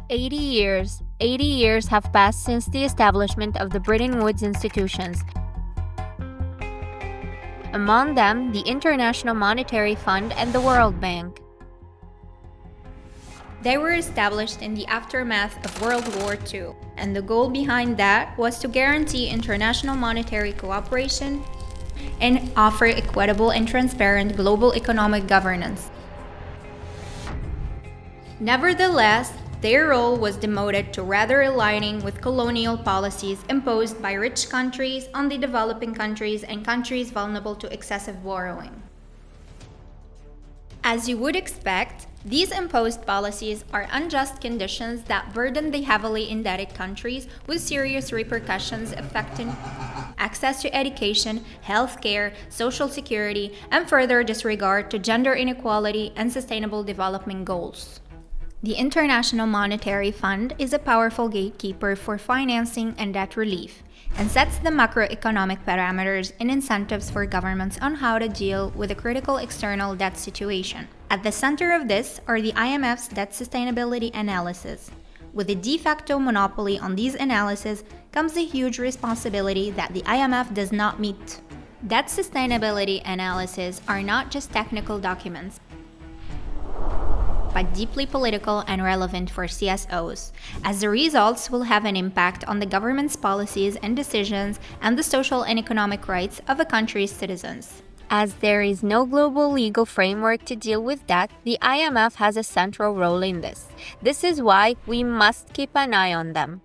80 years have passed since the establishment of the Bretton Woods institutions. Among them, the International Monetary Fund and the World Bank. They were established in the aftermath of World War II, and the goal behind that was to guarantee international monetary cooperation and offer equitable and transparent global economic governance. Nevertheless, their role was demoted to rather aligning with colonial policies imposed by rich countries on the developing countries and countries vulnerable to excessive borrowing. As you would expect, these imposed policies are unjust conditions that burden the heavily indebted countries with serious repercussions affecting access to education, healthcare, social security, and further disregard to gender inequality and sustainable development goals. The International Monetary Fund is a powerful gatekeeper for financing and debt relief, and sets the macroeconomic parameters and incentives for governments on how to deal with a critical external debt situation. At the center of this are the IMF's debt sustainability analysis. With a de facto monopoly on these analyses comes a huge responsibility that the IMF does not meet. Debt sustainability analyses are not just technical documents, but deeply political and relevant for CSOs, as the results will have an impact on the government's policies and decisions and the social and economic rights of a country's citizens. As there is no global legal framework to deal with debt, the IMF has a central role in this. This is why we must keep an eye on them.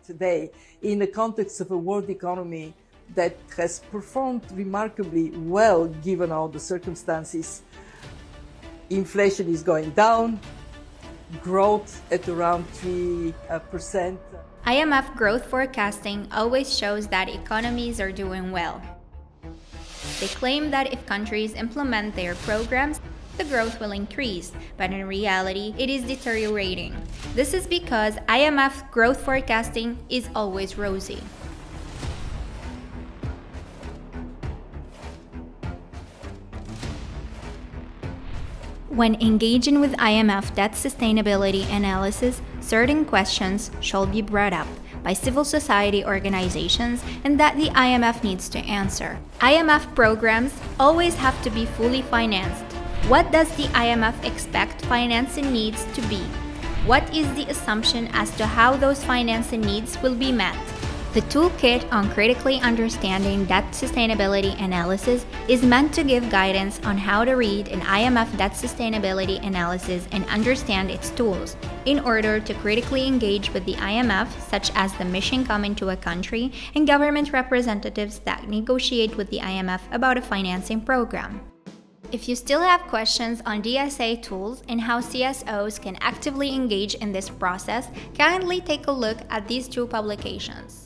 Today, in the context of a world economy that has performed remarkably well given all the circumstances, inflation is going down, growth at around 3%. IMF growth forecasting always shows that economies are doing well. They claim that if countries implement their programs, the growth will increase, but in reality, it is deteriorating. This is because IMF growth forecasting is always rosy. When engaging with IMF debt sustainability analysis, certain questions should be brought up by civil society organizations and that the IMF needs to answer. IMF programs always have to be fully financed. What does the IMF expect financing needs to be? What is the assumption as to how those financing needs will be met? The toolkit on critically understanding debt sustainability analysis is meant to give guidance on how to read an IMF debt sustainability analysis and understand its tools in order to critically engage with the IMF, such as the mission coming to a country and government representatives that negotiate with the IMF about a financing program. If you still have questions on DSA tools and how CSOs can actively engage in this process, kindly take a look at these two publications.